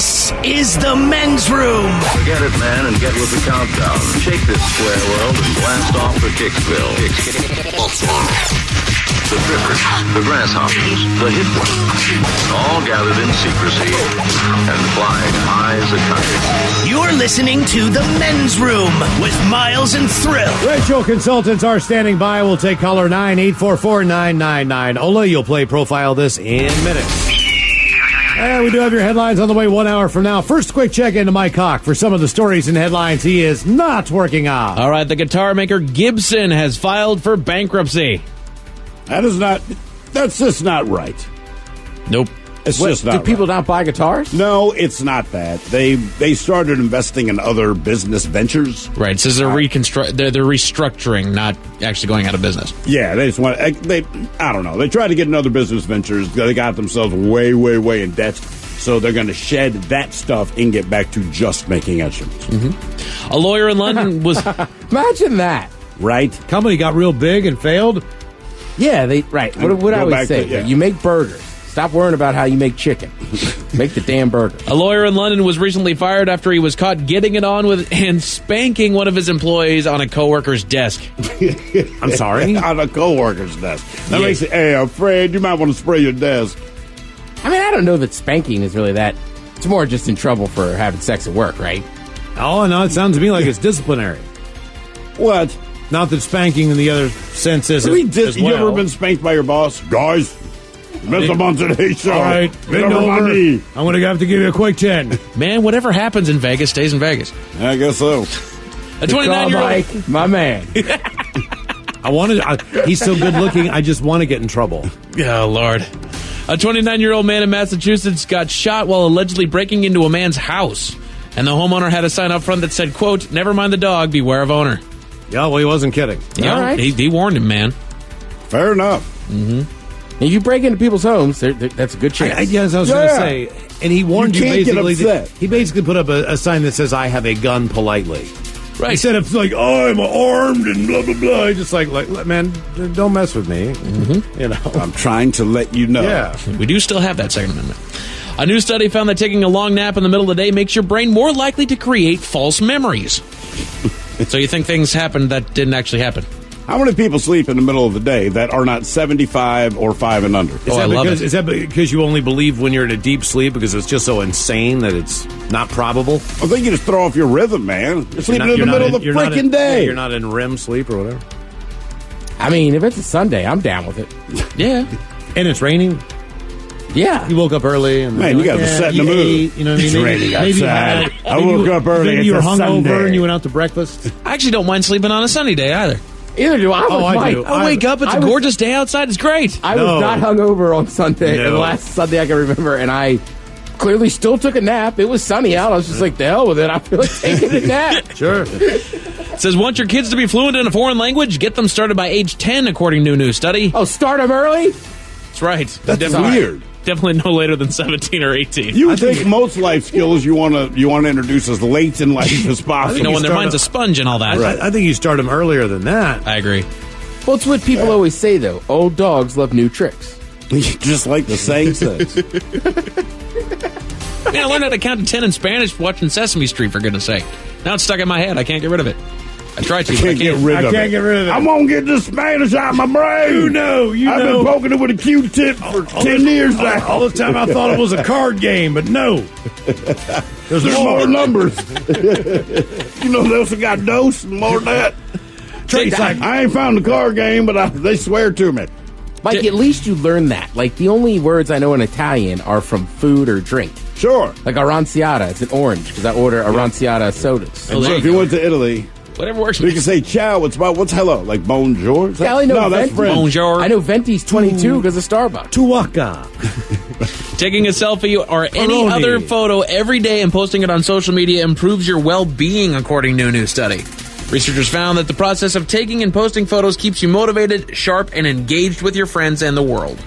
This is the men's room. Forget it, man, and get with the countdown. Shake this square world and blast off for Kicksville. The Drippers, the Grasshoppers, the Hit Ones, all gathered in secrecy and flying high as a kite. You're listening to the men's room with Miles and Thrill. Rachel consultants are standing by. We'll take caller 9-844-999. Ola, you'll play Profile This in minutes. And we do have your headlines on the way 1 hour from now. First, quick check into Mike Hawk for some of the stories and headlines he is not working on. All right, the guitar maker Gibson has filed for bankruptcy. That's just not right. Nope. It's just not Do people right. not buy guitars? No, it's not that. They started investing in other business ventures. Right, it says they're restructuring, not actually going out of business. Yeah, they just want. I don't know. They tried to get in other business ventures. They got themselves way, way, way in debt. So they're going to shed that stuff and get back to just making instruments. Mm-hmm. A lawyer in London was... Imagine that. Right? Company got real big and failed. Yeah, right. What I always say, you make burgers. Stop worrying about how you make chicken. Make the damn burger. A lawyer in London was recently fired after he was caught getting it on with and spanking one of his employees on a coworker's desk. I'm sorry? On a coworker's desk. That makes it, hey, I'm afraid you might want to spray your desk. I mean, I don't know that spanking is really that. It's more just in trouble for having sex at work, right? Oh, no, it sounds to me like it's disciplinary. What? Not that spanking in the other sense is as well. You ever been spanked by your boss? Guys, mess up on today's show. All right, bend over. I'm going to have to give you a quick 10. Man, whatever happens in Vegas stays in Vegas. I guess so. A 29-year-old... Mike, my man. He's so good looking, I just want to get in trouble. Oh, Lord. A 29-year-old man in Massachusetts got shot while allegedly breaking into a man's house. And the homeowner had a sign up front that said, quote, "Never mind the dog, beware of owner." Yeah, well, he wasn't kidding. Yeah, all right. He warned him, man. Fair enough. Mm-hmm. If you break into people's homes, that's a good chance. Yes, I was going to say. And he warned you can't basically. get upset. He basically put up a sign that says, "I have a gun," politely. Right. Instead of like, "Oh, I'm armed," and blah, blah, blah. He's just like, man, don't mess with me. Mm-hmm. You know? I'm trying to let you know. Yeah. We do still have that Second Amendment. A new study found that taking a long nap in the middle of the day makes your brain more likely to create false memories. So you think things happened that didn't actually happen. How many people sleep in the middle of the day that are not 75 or 5 and under? I love it. Is that because you only believe when you're in a deep sleep because it's just so insane that it's not probable? I think you just throw off your rhythm, man. You're sleeping in the middle of the freaking day. You're not in REM sleep or whatever. I mean, if it's a Sunday, I'm down with it. Yeah. And it's raining. Yeah. You woke up early. And Man, you got to set in the mood. Ate, you know what I mean? It's raining outside. I woke up early. Maybe It's you were a hungover Sunday. and you went out to breakfast. I actually don't mind sleeping on a sunny day either. Either do I. I do. I wake up, it's a gorgeous day outside, it's great. I was not hungover on Sunday, No. the last Sunday I can remember, and I clearly still took a nap. It was sunny out. I was just like, the hell with it. I feel like taking a nap. Sure. It says, want your kids to be fluent in a foreign language? Get them started by age 10, according to a new study. Oh, start them early? That's right. That's weird. Definitely no later than 17 or 18. You would think most life skills you want to introduce as late in life as possible. You know, when their mind's a sponge and all that. I think you start them earlier than that. I agree. Well, it's what people always say, though. Old dogs love new tricks. Just like the saying says. Man, I learned how to count to 10 in Spanish watching Sesame Street, for goodness sake. Now it's stuck in my head. I can't get rid of it. I tried to, but I can't. I can't get rid of it. I'm going to get this Spanish out of my brain. You know. I've been poking it with a Q-tip for 10 years now. All the time I thought it was a card game, but no. There's more numbers. You know, they also got dose and more than that. Trace, I ain't found the card game, but they swear to me. Mike, at least you learn that. Like, the only words I know in Italian are from food or drink. Sure. Like aranciata. It's an orange, because I order aranciata sodas. And so if you went to Italy, whatever works. you can say ciao. What's hello? Like bonjour? Yeah, I know no, that's Venti. French. Bonjour. I know Venti's 22 because of Starbucks. Tuwaka. Taking a selfie or any Peroni. other photo every day and posting it on social media improves your well-being, according to a new study. Researchers found that the process of taking and posting photos keeps you motivated, sharp, and engaged with your friends and the world.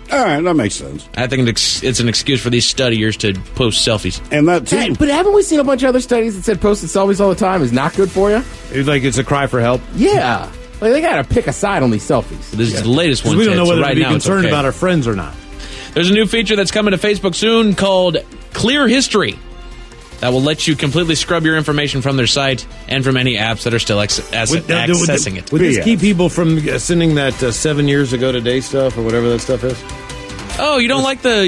All right, that makes sense. I think it's an excuse for these studiers to post selfies. And that too. Hey, but haven't we seen a bunch of other studies that said posting selfies all the time is not good for you? It's a cry for help. Yeah. Like, they got to pick a side on these selfies. This is the latest one. We don't know Ted, so whether right to be now it's concerned okay. about our friends or not. There's a new feature that's coming to Facebook soon called Clear History. That will let you completely scrub your information from their site and from any apps that are still accessing it. Would this keep people from sending that 7 years ago today stuff or whatever that stuff is? Oh, you don't like the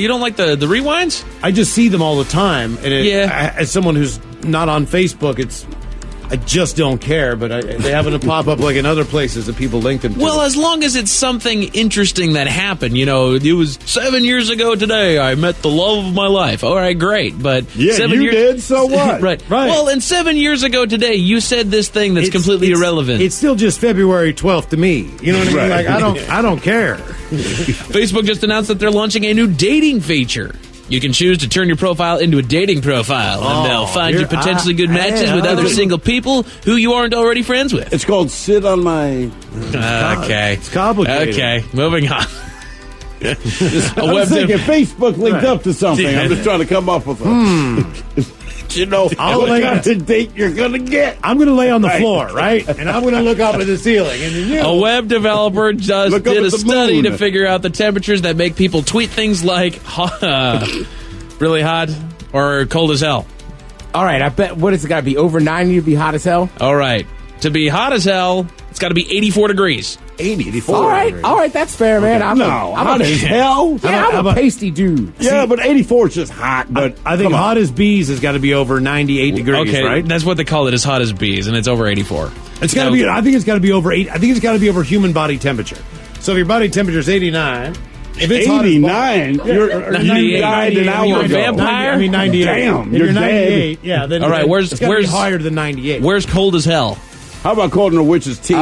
rewinds? I just see them all the time, and Yeah. as someone who's not on Facebook, I just don't care. But they happen to pop up like in other places that people link them to. Well, as long as it's something interesting that happened, it was 7 years ago today. I met the love of my life. All right, great, but Yeah, 7 you years did, so what? right. Right. Well, and 7 years ago today, you said this thing that's completely irrelevant. It's still just February 12th to me. You know what I mean? Right. Like I don't care. Facebook just announced that they're launching a new dating feature. You can choose to turn your profile into a dating profile, and they'll find you potentially good matches with other single people who you aren't already friends with. It's called Sit on My... Okay. It's complicated. Okay, moving on. I was thinking Facebook linked up to something. I'm just trying to come up with I'll what lay- kind of date you're going to get. I'm going to lay on the floor, right? And I'm going to look up at the ceiling. And then A web developer just Look up did at a the study moon. to figure out the temperatures that make people tweet things like really hot or cold as hell. All right, I bet, what has it got to be, over 90 to be hot as hell? All right. To be hot as hell, it's got to be 84 degrees. 84. All right, that's fair, man. I'm hot as hell. I'm a pasty dude. Yeah, but 84 is just hot. But I think hot as bees has got to be over 98 degrees, Okay, right? that's what they call it, as hot as bees, and it's over 84. It's got to be. I think it's got to be over 8. I think it's got to be over human body temperature. So if your body temperature is 89, if it's hot as 89? You died an hour You're a ago. vampire? 98. Damn, if you're you're 98, dead. yeah. Then All right, it's got to be higher than 98. Where's cold as hell? How about cold in a witch's teeth?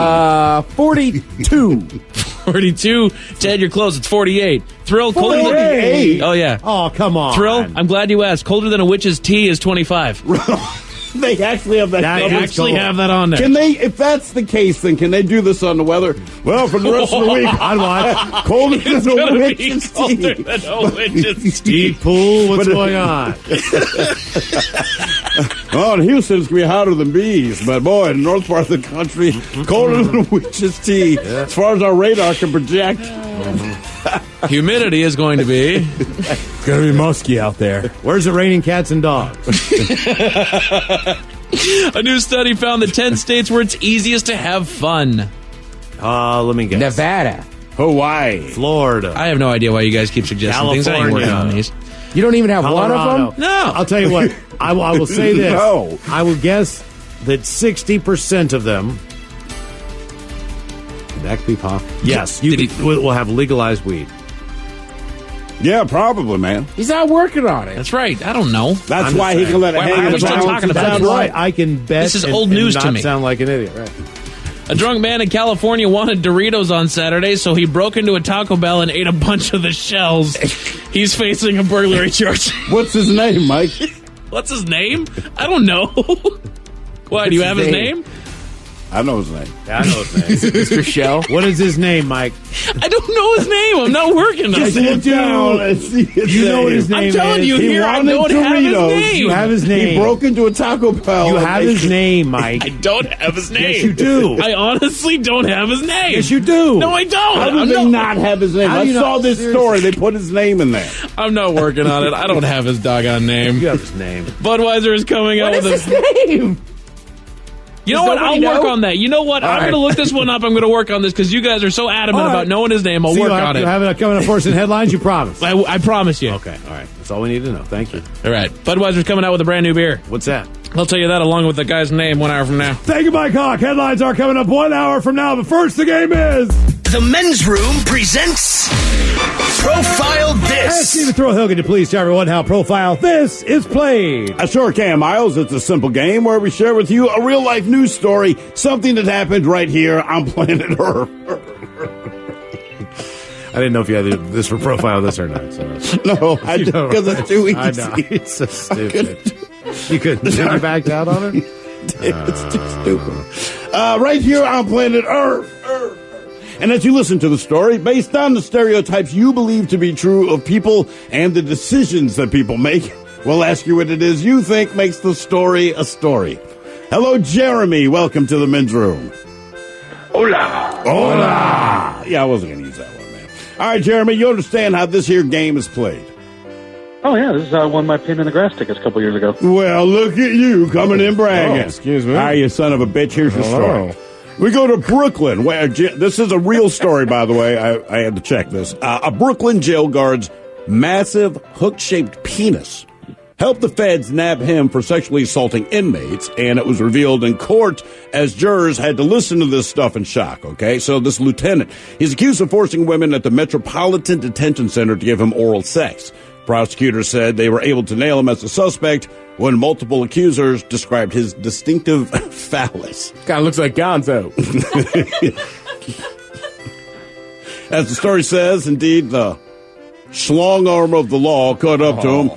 42. 42. Ted, you're close. It's 48. Thrill, colder than... 48? Oh, yeah. Oh, come on. Thrill, I'm glad you asked. Colder than a witch's tea is 25. They actually have that. That covered. is Actually cold. have that on there. Can they? If that's the case, then can they do this on the weather? Well, for the rest of the week, I'd watch. colder than It's a gonna be witch's colder teeth. than a witch's tea. Deep pool. What's going on? Well, in Houston, it's going to be hotter than bees. But, boy, in the north part of the country, colder than a witch's tea. As far as our radar can project. Humidity is going to be... It's going to be musky out there. Where's it raining cats and dogs? A new study found that 10 states where it's easiest to have fun. Let me guess. Nevada. Hawaii. Florida. I have no idea why you guys keep suggesting things. I ain't working on these. You don't even have one Colorado. of them? No. I'll tell you what. I will say this. No. I will guess that 60% of them. That could be pop. Yes, will have legalized weed. Yeah, probably, man. He's not working on it. That's right. I don't know. That's I'm why just he can let it saying. hang Why in are the we still balance. talking about That's this? why I can bet. This is and- old and news not to me. Sound like an idiot, right? A drunk man in California wanted Doritos on Saturday, so he broke into a Taco Bell and ate a bunch of the shells. He's facing a burglary charge. What's his name, Mike? What's his name? I don't know. Why, do you have his name? I know his name. Yeah, I know his name. Mr. Shell. What is his name, Mike? I don't know his name. I'm not working on Just it. look down and see his You know name. what his name I'm telling is. you He here, I wanted don't have his Doritos. name. You have his name. He broke into a Taco Bell. You and have they- his name, Mike. I don't have his name. Yes, you do. I honestly don't have his name. Yes, you do. No, I don't. How do I'm they not, not have his name? How I do you saw not- this seriously? story. They put his name in there. I'm not working on it. I don't have his doggone name. You have his name. Budweiser is coming out What with is a... his name? You know what? I'll nobody work know? on that. You know what? I'm right. going to look this one up. I'm going to work on this because you guys are so adamant All right. about knowing his name. I'll See, work you on it. have it coming up for us in headlines. You promise. I promise you. Okay, all right. That's all we need to know. Thank you. All right. Budweiser's coming out with a brand new beer. What's that? I'll tell you that along with the guy's name 1 hour from now. Thank you, Mike Hawk. Headlines are coming up 1 hour from now, but first the game is... The Men's Room presents Profile Ask This. Stephen Thrill Hill, can you please tell everyone how Profile This is played? I sure can, Miles. It's a simple game where we share with you a real-life news story, something that happened right here on planet Earth. I didn't know if you had this for Profile This or not. So. No, I You know, because it's too easy. I know. It's so stupid. You couldn't. You backed out on it? It's too stupid. Right here on planet Earth. And as you listen to the story, based on the stereotypes you believe to be true of people and the decisions that people make, we'll ask you what it is you think makes the story a story. Hello, Jeremy. Welcome to the Men's Room. Hola. Hola. Yeah, I wasn't going to use that one, man. All right, Jeremy, you understand how this here game is played. Oh, yeah, this is how I won my Pin in the Grass tickets a couple years ago. Well, look at you coming in bragging. Excuse me. All right, you son of a bitch. Here's the story. Oh. We go to Brooklyn. This is a real story, by the way. I had to check this. A Brooklyn jail guard's massive hook-shaped penis helped the feds nab him for sexually assaulting inmates, and it was revealed in court as jurors had to listen to this stuff in shock, okay? So this lieutenant, he's accused of forcing women at the Metropolitan Detention Center to give him oral sex. Prosecutors said they were able to nail him as a suspect when multiple accusers described his distinctive phallus. Kind of looks like Gonzo. As the story says, indeed, the schlong arm of the law caught up to him.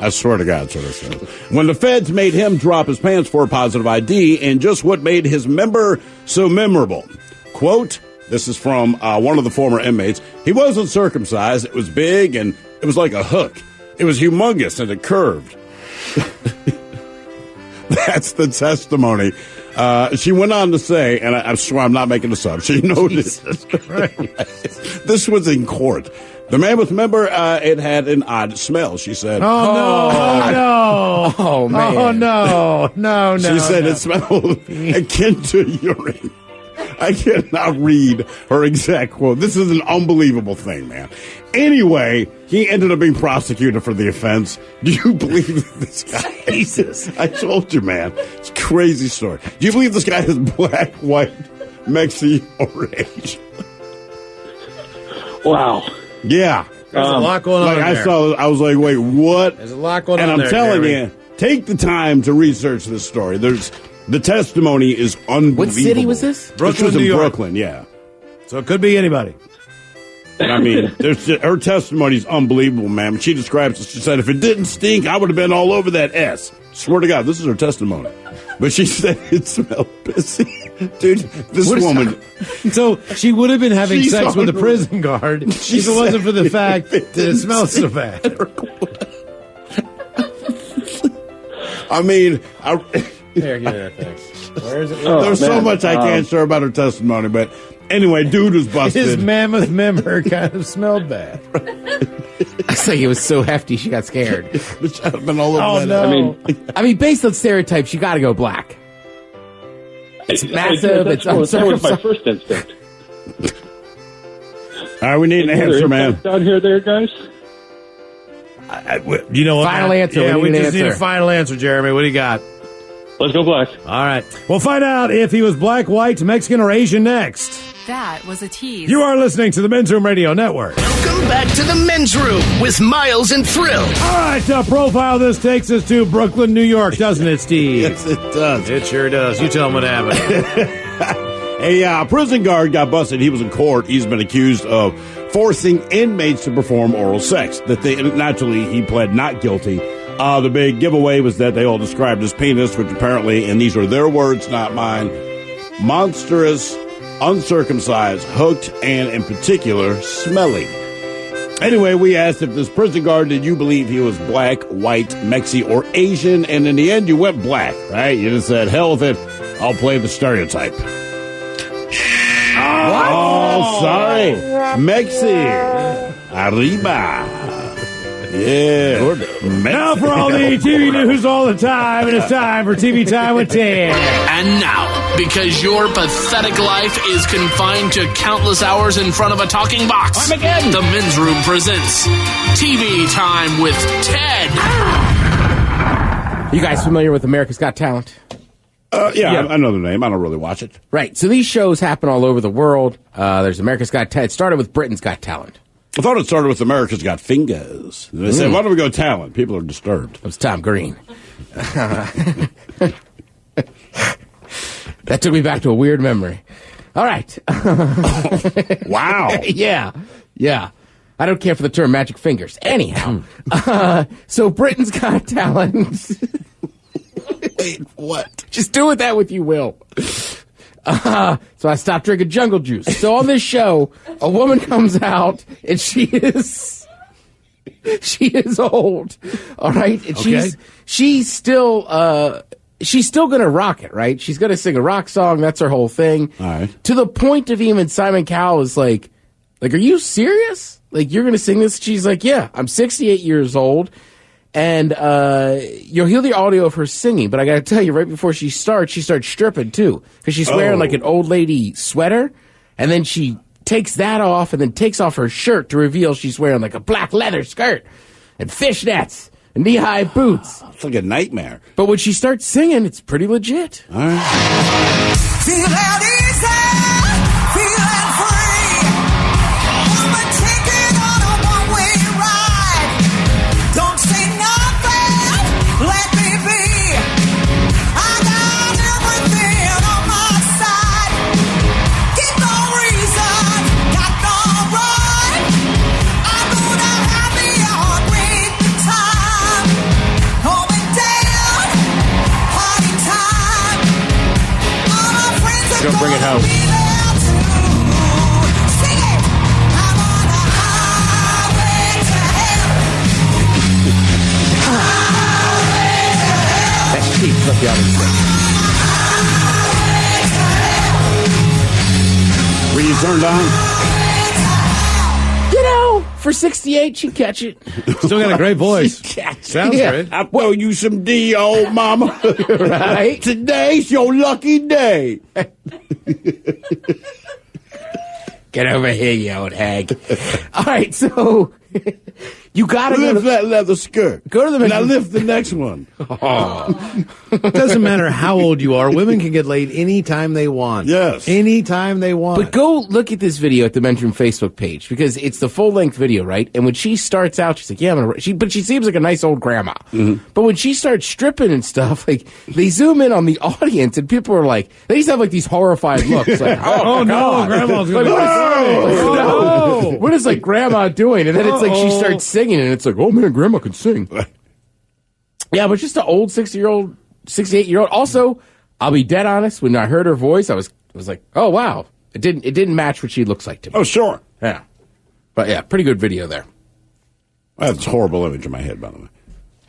I swear to God, that's what it says. When the feds made him drop his pants for a positive ID, and just what made his member so memorable. Quote, this is from one of the former inmates. He wasn't circumcised. It was big, and it was like a hook. It was humongous, and it curved. That's the testimony. She went on to say, and I swear I'm not making this up, she noticed. This was in court. The mammoth member, it had an odd smell, she said. Oh, man. No. She said it smelled akin to urine. I cannot read her exact quote. This is an unbelievable thing, man. Anyway, he ended up being prosecuted for the offense. Do you believe this guy? Jesus. I told you, man. It's a crazy story. Do you believe this guy is black, white, Mexican, or Asian? Wow. Yeah. There's a lot going on there. I was like, wait, what? There's a lot going and on I'm there, telling Jeremy. you, take the time to research this story. The testimony is unbelievable. What city was this? This was New in York. Brooklyn, yeah. So it could be anybody. And I mean, her testimony is unbelievable, man. She describes it. She said, if it didn't stink, I would have been all over that S. Swear to God, this is her testimony. But she said it smelled pissy. Dude, this woman. So she would have been having She's sex with a hungry. prison guard if it wasn't for the fact that it smells so bad. I mean, Here, give me that thing. Where is it? there's so man. much I can't share about her testimony, but anyway, dude was busted. His mammoth member kind of smelled bad. It's like it was so hefty she got scared. Which I've been all over Oh, that. no. I mean, based on stereotypes, you got to go black. It's massive. It's that was my uncircumcised. first instinct. All right, we need an answer, man. Down here, there, guys. You know what? Final Matt? answer. Yeah, We we need an just need a answer. final answer, Jeremy. What do you got? Let's go black. All right. We'll find out if he was black, white, Mexican, or Asian next. That was a tease. You are listening to the Men's Room Radio Network. Welcome back to the men's room with Miles and Thrill. All right, profile this takes us to Brooklyn, New York, doesn't it, Steve? Yes, it does. It sure does. You tell him what happened. A prison guard got busted. He was in court. He's been accused of forcing inmates to perform oral sex. Naturally, he pled not guilty. The big giveaway was that they all described his penis, which apparently, and these are their words, not mine, monstrous, uncircumcised, hooked, and in particular, smelly. Anyway, we asked if this prison guard, did you believe he was black, white, Mexi, or Asian? And in the end, you went black, right? You just said, hell with it, I'll play the stereotype. Oh, sorry. Mexi. Arriba. Yeah. Now for all the TV news all the time, and it's time for TV Time with Ted. And now, because your pathetic life is confined to countless hours in front of a talking box, the Men's Room presents TV Time with Ted. You guys familiar with America's Got Talent? Yeah, I know the name. I don't really watch it. Right. So these shows happen all over the world. There's America's Got Talent. It started with Britain's Got Talent. I thought it started with America's Got Fingers. They said, why don't we go talent? People are disturbed. It was Tom Green. That took me back to a weird memory. All right. Wow. Yeah. I don't care for the term magic fingers. Anyhow. So Britain's Got Talent. Wait, what? Just do with that what you will. So I stopped drinking jungle juice. So on this show, a woman comes out and she is old. All right. And Okay. she's still gonna rock it, right? She's gonna sing a rock song. That's her whole thing. All right. To the point of even Simon Cowell is like, Like, are you serious? Like, you're going to sing this? She's like, yeah, I'm 68 years old, and you'll hear the audio of her singing, but I got to tell you, right before she starts stripping, too, because she's wearing, like, an old lady sweater, and then she takes that off and then takes off her shirt to reveal she's wearing, like, a black leather skirt and fishnets and knee-high boots. It's like a nightmare. But when she starts singing, it's pretty legit. All right. Feeling easy, feeling free. I'm a ticket on a one-way ride. Don't say nothing, let me be. I got everything on my side. Get no reason, got no right. I'm gonna have me a great time. Home and down, party time. All my friends are Gonna bring it home. be there too. Sing it. I'm on the highway to hell. That keeps up the other stuff. Were you turned on? You know, for 68, she'd catch it. Still got a great voice. Sounds Yeah. great. I'll throw you some D, old mama. Right? Today's your lucky day. Get over here, you old hag. All right, so you gotta go Lift to, that leather skirt. go to the Now lift the next one. It doesn't matter how old you are. Women can get laid anytime they want. Yes. Anytime they want. But go look at this video at the Men's Room Facebook page because it's the full length video, right? And when she starts out, she's like, "Yeah, I'm gonna." But she seems like a nice old grandma. But when she starts stripping and stuff, like they zoom in on the audience and people are like, they just have like these horrified looks, like, "Oh, no, Grandma's Like, gonna no. What is like Grandma doing?" And then it's like she starts singing, and it's like, "Oh man, Grandma can sing." Yeah, but just an old 68-year-old. Also, I'll be dead honest. When I heard her voice, I was like, "Oh wow!" It didn't match what she looks like to me. Oh, sure. Yeah, but yeah, pretty good video there That's a horrible image in my head, by the way.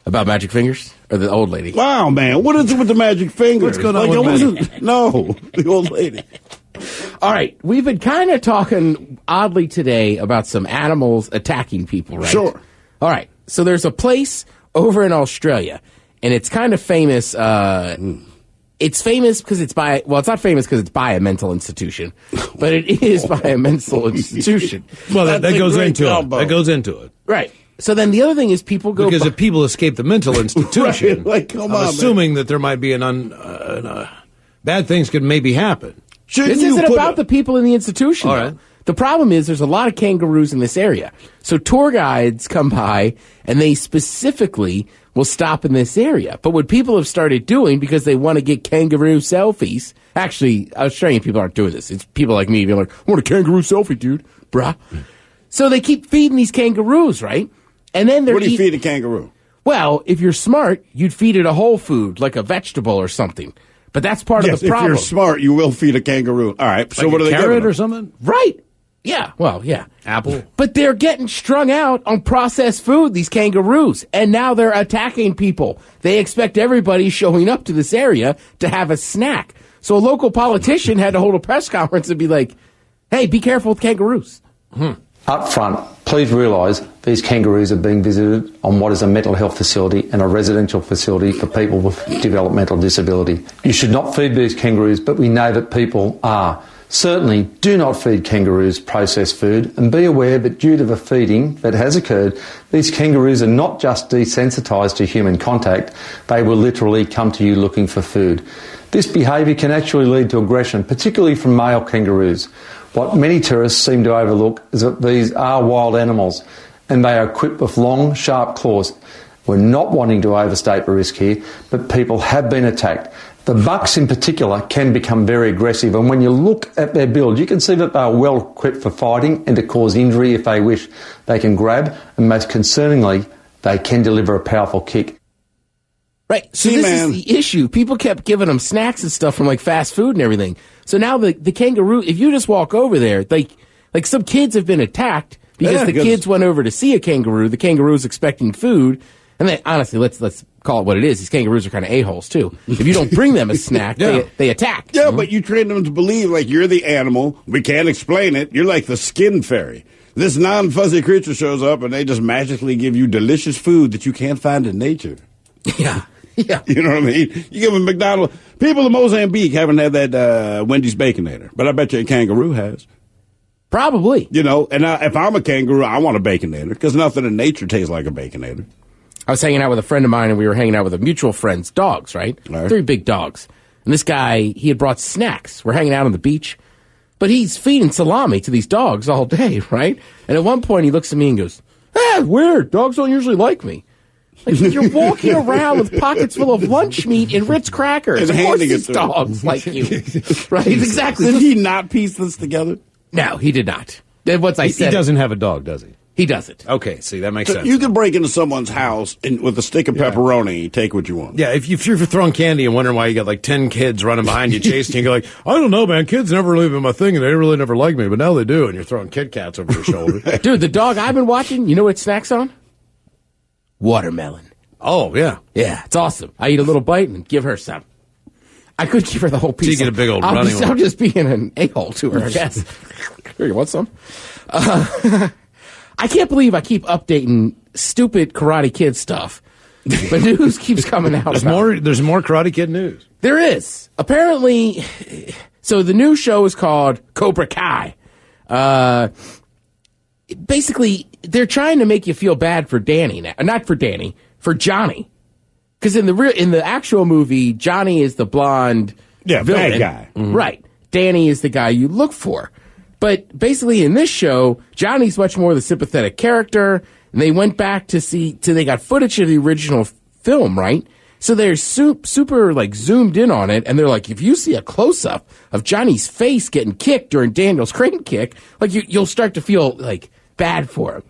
about magic fingers or the old lady. Wow, man. What is it with the magic fingers? What's going on Like, with it wasn't- No, the old lady. All right, we've been kind of talking oddly today about some animals attacking people, right? Sure. All right, so there's a place over in Australia, and it's kind of famous. It's famous because it's by, well, it's not famous because it's by a mental institution, but it is by a mental institution. well, that That's a goes great into combo. it. That goes into it. Right. So then the other thing is people go Because bu- if people escape the mental institution, Right, like, come I'm on, assuming that there might be bad things could maybe happen. Shouldn't This you isn't put about the people in the institution. All though. right. The problem is there's a lot of kangaroos in this area. So tour guides come by and they specifically will stop in this area. But what people have started doing because they want to get kangaroo selfies, actually, Australian people aren't doing this. It's people like me being like, I want a kangaroo selfie, dude, bruh. So they keep feeding these kangaroos, right? And then they're What do you eat- feed a kangaroo? Well, if you're smart, you'd feed it a whole food, like a vegetable or something. But that's part Yes, of the if problem. you're smart, you will feed a kangaroo. All right, so Like what a are they carrot giving or them? something? Right. Yeah. Well, yeah. Apple. But they're getting strung out on processed food, these kangaroos. And now they're attacking people. They expect everybody showing up to this area to have a snack. So a local politician had to hold a press conference and be like, hey, be careful with kangaroos. Up front, please realise these kangaroos are being visited on what is a mental health facility and a residential facility for people with developmental disability. You should not feed these kangaroos, but we know that people are. Certainly, do not feed kangaroos processed food, and be aware that due to the feeding that has occurred, these kangaroos are not just desensitised to human contact, they will literally come to you looking for food. This behaviour can actually lead to aggression, particularly from male kangaroos. What many tourists seem to overlook is that these are wild animals and they are equipped with long, sharp claws. We're not wanting to overstate the risk here, but people have been attacked. The bucks in particular can become very aggressive, and when you look at their build, you can see that they are well equipped for fighting and to cause injury if they wish. They can grab, and most concerningly, they can deliver a powerful kick. Right. So See, this man. is the issue. People kept giving them snacks and stuff from like fast food and everything. So now the kangaroo, if you just walk over there, like some kids have been attacked because Yeah, the because- kids went over to see a kangaroo. The kangaroo's expecting food. And then, honestly, let's call it what it is. These kangaroos are kind of a-holes, too. If you don't bring them a snack, they attack. Yeah, but you train them to believe, like, you're the animal. We can't explain it. You're like the skin fairy. This non-fuzzy creature shows up, and they just magically give you delicious food that you can't find in nature. Yeah. Yeah. You know what I mean? You give them McDonald's. People in Mozambique haven't had that Wendy's Baconator, but I bet you a kangaroo has. Probably. You know, and if I'm a kangaroo, I want a Baconator, because nothing in nature tastes like a Baconator. I was hanging out with a friend of mine, and we were hanging out with a mutual friend's dogs, right? 3 big dogs. And this guy, he had brought snacks. We're hanging out on the beach. But he's feeding salami to these dogs all day, right? And at one point, he looks at me and goes, weird. Dogs don't usually like me. Like, you're walking around with pockets full of lunch meat and Ritz crackers. And of course handing it these to dogs like you. Right? Exactly. Did he not piece this together? No, he did not. Then once I said He doesn't have a dog, does he? He doesn't. Okay, see, that makes So sense. you can break into someone's house and with a stick of pepperoni, take what you want. Yeah, if you're throwing candy and wondering why you got like 10 kids running behind you chasing you, you're like, I don't know, man. Kids never really been my thing, and they really never liked me, but now they do, and you're throwing Kit Kats over your shoulder. Dude, the dog I've been watching, you know what it snacks on? Watermelon. Oh, yeah. Yeah, it's awesome. I eat a little bite and give her some. I could give her the whole piece. So you get a big old running one. I'm just being an a-hole to her, I guess. Here, you want some? I can't believe I keep updating stupid Karate Kid stuff. The news keeps coming out. There's more Karate Kid news. There is. Apparently, so the new show is called Cobra Kai. Basically, they're trying to make you feel bad for Danny now. Not for Danny, for Johnny. Because in the actual movie, Johnny is the blonde villain. Bad guy. Mm-hmm. Right. Danny is the guy you look for. But basically in this show, Johnny's much more the sympathetic character. And they went back to they got footage of the original film, right? So they're super like zoomed in on it. And they're like, if you see a close up of Johnny's face getting kicked during Daniel's crane kick, like you'll start to feel like bad for him.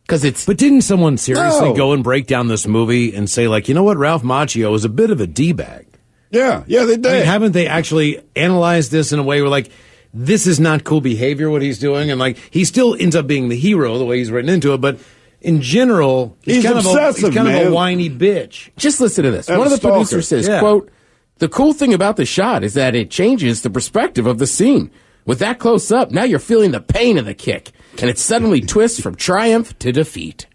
But didn't someone seriously go and break down this movie and say, like, you know what, Ralph Macchio is a bit of a D-bag? Yeah, they did. I mean, haven't they actually analyzed this in a way where, like, this is not cool behavior, what he's doing? And, like, he still ends up being the hero, the way he's written into it, but in general, he's kind obsessive, of a whiny bitch. Just listen to this. And one of the stalker. producers says, quote, the cool thing about the shot is that it changes the perspective of the scene. With that close up, now you're feeling the pain of the kick, and it suddenly twists from triumph to defeat.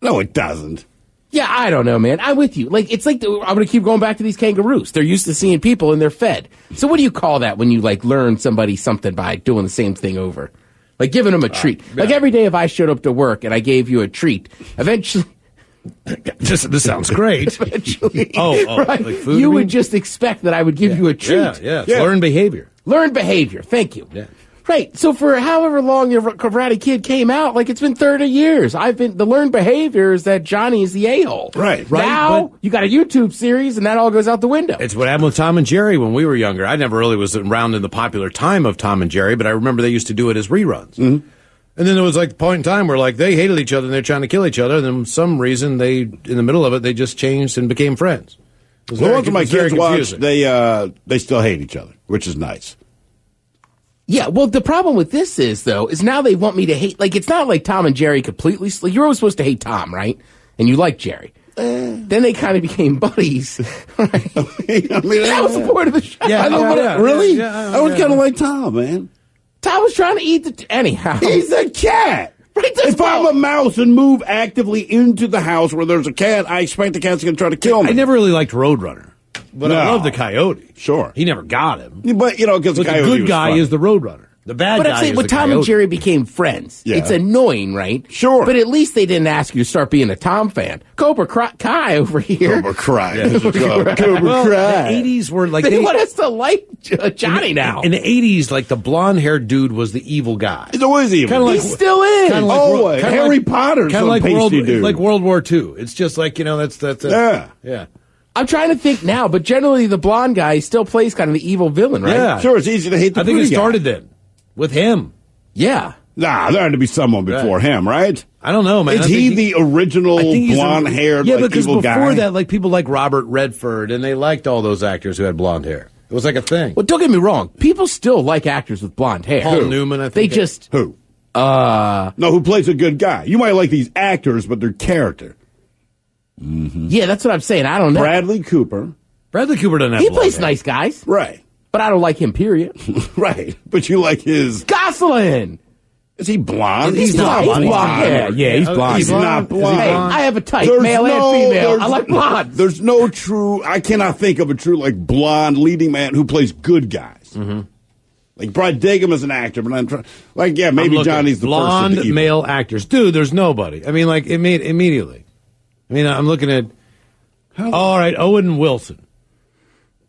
No, it doesn't. Yeah, I don't know, man. I'm with you. Like, it's like I'm going to keep going back to these kangaroos. They're used to seeing people and they're fed. So what do you call that when you, like, learn somebody something by doing the same thing over? Like, giving them a treat. Yeah. Like, every day if I showed up to work and I gave you a treat, eventually... This sounds great. Eventually, right? Like food, you would just expect that I would give you a treat. Yeah. Learn behavior. Learn behavior. Thank you. Yeah. Right. So for however long your Karate Kid came out, like it's been 30 years. The learned behavior is that Johnny is the a-hole. Right. Now But you got a YouTube series and that all goes out the window. It's what happened with Tom and Jerry when we were younger. I never really was around in the popular time of Tom and Jerry, but I remember they used to do it as reruns. Mm-hmm. And then there was like the point in time where like they hated each other and they're trying to kill each other. And then for some reason in the middle of it, they just changed and became friends. The ones my kids watch, they still hate each other, which is nice. Yeah, well, the problem with this is now they want me to hate, like, it's not like Tom and Jerry completely, like, you're always supposed to hate Tom, right? And you like Jerry. Then they kind of became buddies, right? That was the point of the show. Really? Yeah, I was kind of like Tom, man. Tom was trying to eat anyhow. He's a cat. Right, if I'm a mouse and move actively into the house where there's a cat, I expect the cat's going to try to kill me. I never really liked Roadrunner. But I love the Coyote. Sure. He never got him. But, because the Coyote the good guy was is the Roadrunner. The bad guy is the Coyote. But Tom and Jerry became friends. Yeah. It's annoying, right? Sure. But at least they didn't ask you to start being a Tom fan. Cobra Kai over here. Cobra Kai. Yeah. Cobra Well, Kai. the 80s were like... They want us to like Johnny now. In the 80s, like, the blonde-haired dude was the evil guy. He's always evil. Kinda like, he still is. Kinda like, Always. Harry Potter's kind of like dude. World War II. It's just like, that's Yeah. I'm trying to think now, but generally the blonde guy still plays kind of the evil villain, right? Yeah. Sure, it's easy to hate the I think it pretty guy. started then. With him. Yeah. Nah, there had to be someone before him, right? I don't know, man. Is he the original blonde-haired, yeah, like, because evil guy? before that, like, people like Robert Redford, and they liked all those actors who had blonde hair. It was like a thing. Well, don't get me wrong. People still like actors with blonde hair. Paul Newman, I think. They just... Who? No, who plays a good guy? You might like these actors, but their character. Yeah, that's what I'm saying. I don't know. Bradley Cooper. Bradley Cooper doesn't have He blonde plays hair. nice guys, Right. but I don't like him, period. Right. But you like his... Gosselin! Is he blonde? He's not blonde. Yeah, he's blonde. He's not blonde. Hey, I have a type, There's male and female. I like blondes. There's no true... I cannot think of a true, like, blonde leading man who plays good guys. Mm-hmm. Like, Brad Dagum is an actor, but I'm trying... Like, yeah, maybe Johnny's the blonde first of the evil. male actors. Dude, there's nobody. I mean, like, immediately. I mean, I'm looking at... All right, Owen Wilson.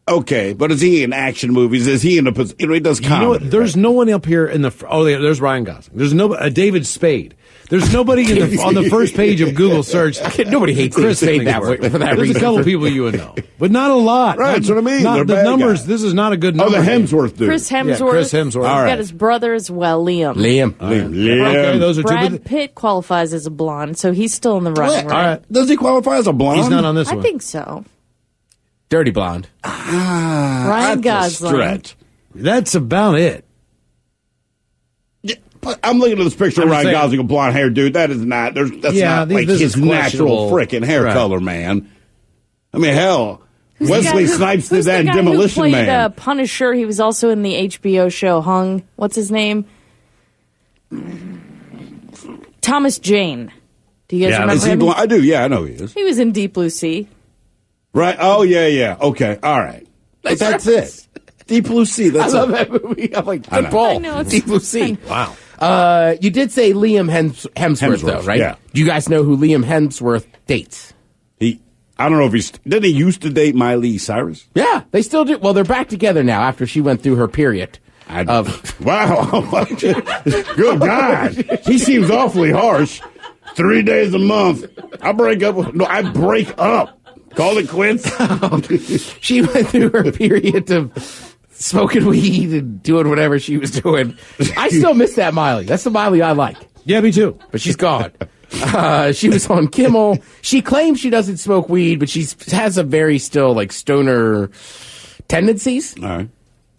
Okay, but is he in action movies? Is he in a... You know, he does comedy. You know what? There's no one up here in the... Oh, there's Ryan Gosling. There's no... David Spade. There's nobody on the first page of Google search. Nobody hates Chris Spade that way, for that There's reason. a couple people you would know, but not a lot. Right, that's what I mean. Not, They're the bad numbers. guys. This is not a good Oh, number. the Hemsworth dude. Chris Hemsworth. Yeah, Chris Hemsworth. All He's right. got his brother as well, Liam. Okay, those are two. Brad Pitt qualifies as a blonde, so he's still in the running, What? right? All right. Does he qualify as a blonde? He's not on this I one. think so. Dirty blonde. Ryan That's a Gosling. stretch. That's about it. Yeah, but I'm looking at this picture of I'm Ryan saying- Gosling, a blonde hair dude. That's not Yeah, like this his is natural questionable. freaking hair Right. color, man. I mean, hell, Who's the Wesley guy who- Snipes did who's that in the guy Demolition who played, Man. Punisher. He was also in the HBO show Hung. What's his name? Thomas Jane. Do you guys Yeah, remember Is he him? blonde? I do. Yeah, I know he is. He was in Deep Blue Sea. Right? Oh, yeah. Okay. All right. But that's it. Deep Blue Sea. I That's love it. that movie. I'm like, I good know. ball. I know, it's- Deep Blue Sea. Wow. You did say Liam Hemsworth, though, right? yeah. Do you guys know who Liam Hemsworth dates? I don't know if didn't he used to date Miley Cyrus? Yeah, they still do. Well, they're back together now after she went through her period. Wow. Good God. He seems awfully harsh. 3 days a month. I break up. I break up. Call it quits. She went through her period of smoking weed and doing whatever she was doing. I still miss that Miley. That's the Miley I like. Yeah, me too. But she's gone. She was on Kimmel. She claims she doesn't smoke weed, but she has a very still like stoner tendencies. All right.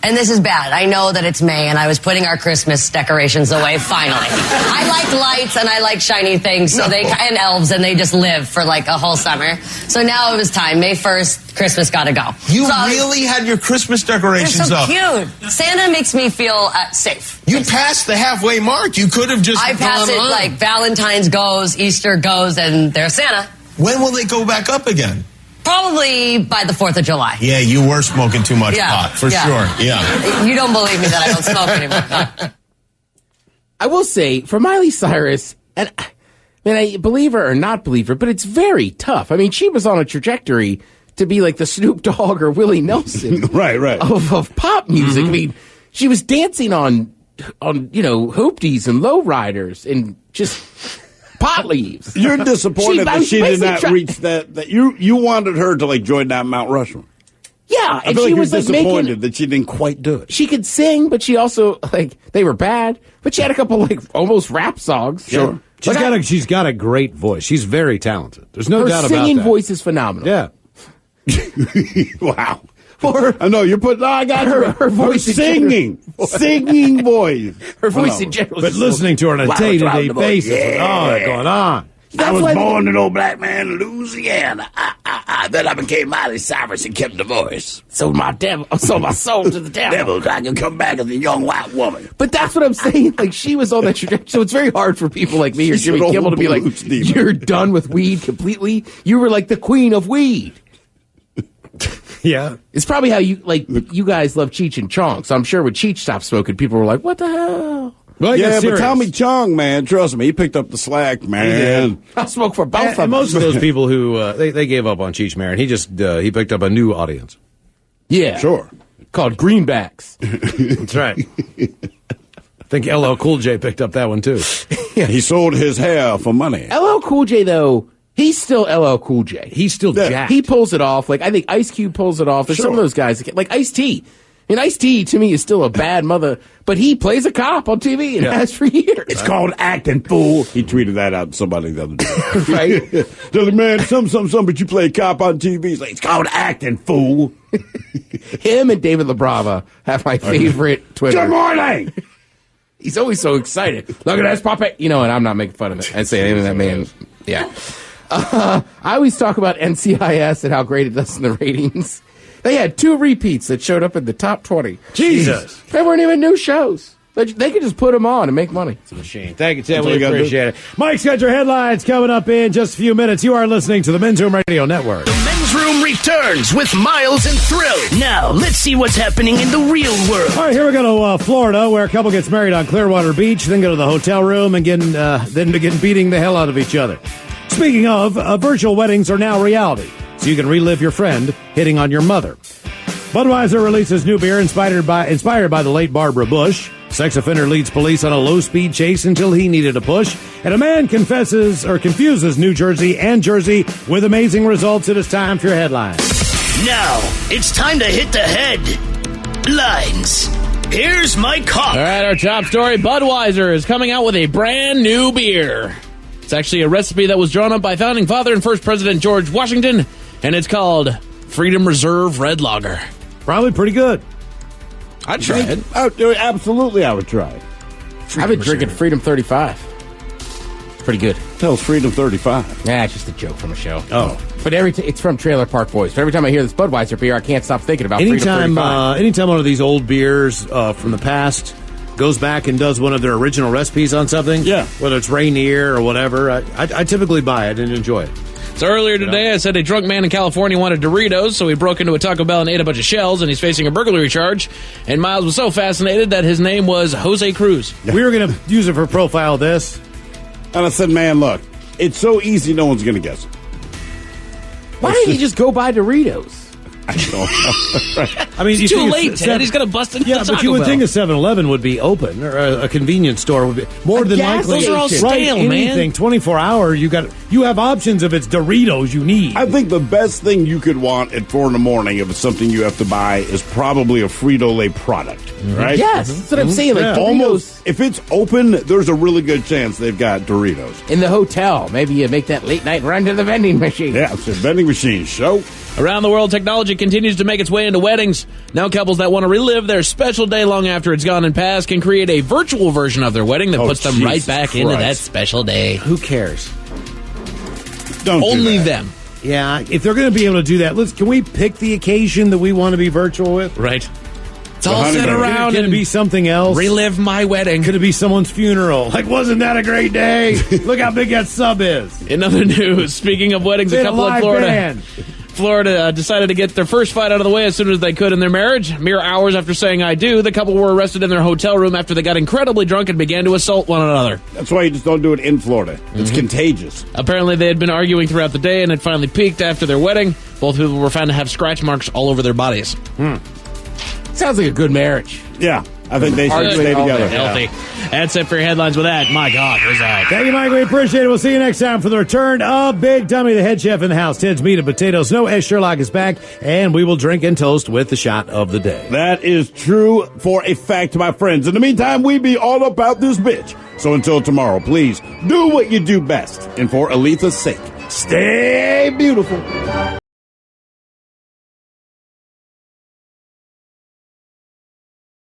And this is bad. I know that it's May and I was putting our Christmas decorations away finally. I like lights and I like shiny things, so and elves, and they just live for like a whole summer. So now it was time. May 1st, Christmas gotta go. You really had your Christmas They're decorations so up. cute. Santa makes me feel safe. You passed the halfway mark. You could have just I pass gone it on. like Valentine's goes, Easter goes, and there's Santa. When will they go back up again? Probably by the 4th of July. Yeah, you were smoking too much Yeah, pot, for yeah. sure. Yeah. You don't believe me that I don't smoke anymore. I will say, for Miley Cyrus, and I believe her or not believe her, but it's very tough. I mean, she was on a trajectory to be like the Snoop Dogg or Willie Nelson right. of pop music. I mean, she was dancing on hoopties and lowriders and just pot leaves. You're disappointed that she did not basically reach that you wanted her to like join that Mount Rushmore. Yeah, I and feel she like was you're like disappointed making. that she didn't quite do it. She could sing, but she also they were bad. But she had a couple like almost rap songs. Sure. She's got a great voice. She's very talented. There's no Her doubt about that. singing voice is phenomenal. Yeah. Wow. I know you're putting. I got her voice in singing voice. Her voice in general. But listening to her on a day-to-day basis with all that going on. I was born an old black man in Louisiana. Then I became Miley Cyrus and kept the voice. Sold my soul to the devil. I can come back as a young white woman. But that's what I'm saying. Like, she was on that trajectory. So it's very hard for people like me or She's Jimmy an old Kimmel to be like, blues diva. you're done with weed completely. You were like the queen of weed. Yeah. It's probably how you guys love Cheech and Chong. So I'm sure when Cheech stopped smoking, people were like, what the hell? Well, Yeah, but serious. Tommy Chong, man, trust me, he picked up the slack, man. I'll smoke for both of And them. most of those people who they gave up on Cheech Marin, he picked up a new audience. Yeah. Sure. Called greenbacks. That's right. I think LL Cool J picked up that one too. He sold his hair for money. LL Cool J, though, he's still LL Cool J. He's still jacked. He pulls it off. Like, I think Ice Cube pulls it off. There's some of those guys, like Ice-T. And Ice-T, to me, is still a bad mother, but he plays a cop on TV and has for years. It's called acting, fool. He tweeted that out to somebody the other day. Right? They're like, man, some, but you play a cop on TV. He's like, it's called acting, fool. Him and David LaBrava have my favorite Twitter. Good morning. He's always so excited. Look at that puppet. And I'm not making fun of it and saying anything that man. Yeah. I always talk about NCIS and how great it does in the ratings. They had 2 repeats that showed up in the top 20. Jesus. They weren't even new shows. They could just put them on and make money. It's a machine. Thank you, Tim. We appreciate it. Mike's got your headlines coming up in just a few minutes. You are listening to the Men's Room Radio Network. The Men's Room returns with Miles and Thrill. Now, let's see what's happening in the real world. All right, here we go to Florida, where a couple gets married on Clearwater Beach, then go to the hotel room and then begin beating the hell out of each other. Speaking of, virtual weddings are now reality, so you can relive your friend hitting on your mother. Budweiser releases new beer inspired by the late Barbara Bush. Sex offender leads police on a low-speed chase until he needed a push. And a man confuses New Jersey and Jersey with amazing results. It is time for your headlines. Now, it's time to hit the headlines. Here's Mike Hawk. All right, our top story, Budweiser is coming out with a brand new beer. It's actually a recipe that was drawn up by founding father and first President George Washington, and it's called Freedom Reserve Red Lager. Probably pretty good. I'd try it. Absolutely, I would try it. I've been drinking Freedom 35. It's pretty good. Hell's Freedom 35. Nah, it's just a joke from a show. Oh. But it's from Trailer Park Boys. But every time I hear this Budweiser beer, I can't stop thinking about Freedom 35. Anytime one of these old beers from the past goes back and does one of their original recipes on something, whether it's Rainier or whatever, I typically buy it and enjoy it. So earlier today, I said a drunk man in California wanted Doritos, so he broke into a Taco Bell and ate a bunch of shells, and he's facing a burglary charge. And Miles was so fascinated that his name was Jose Cruz. We were going to use it for profile this. And I said, man, look, it's so easy, no one's going to guess it. Why didn't he just go buy Doritos? I don't know. I mean, it's too late, Ted. He's going to bust into the Taco but you would Bell. think a 7-Eleven would be open, or a convenience store would be more than likely. Those are all stale, right, man. Anything 24-hour, you have options if it's Doritos you need. I think the best thing you could want at 4 in the morning, if it's something you have to buy, is probably a Frito-Lay product, right? Yes, that's what I'm saying. Like Doritos. Almost, if it's open, there's a really good chance they've got Doritos. In the hotel, maybe you make that late night run to the vending machine. Yeah, it's a vending machine show. Around the world, technology continues to make its way into weddings. Now couples that want to relive their special day long after it's gone and passed can create a virtual version of their wedding that puts them right back into that special day. Who cares? Don't Only do that. them. Yeah, if they're going to be able to do that, can we pick the occasion that we want to be virtual with? Right. It's all set around. Can it be something else? Relive my wedding. Could it be someone's funeral? Like, wasn't that a great day? Look how big that sub is. In other news, speaking of weddings, a couple in Florida decided to get their first fight out of the way as soon as they could in their marriage. Mere hours after saying I do, the couple were arrested in their hotel room after they got incredibly drunk and began to assault one another. That's why you just don't do it in Florida. It's contagious. Apparently they had been arguing throughout the day and it finally peaked after their wedding. Both people were found to have scratch marks all over their bodies. Sounds like a good marriage. Yeah, I think they should stay together. Healthy. That's it for your headlines with that. My God, who's that? Thank you, Mike. We appreciate it. We'll see you next time for the return of Big Dummy, the head chef in the house. Ted's Meat and Potatoes. No S. Sherlock is back, and we will drink and toast with the shot of the day. That is true for a fact, my friends. In the meantime, we be all about this bitch. So until tomorrow, please do what you do best. And for Aletha's sake, stay beautiful.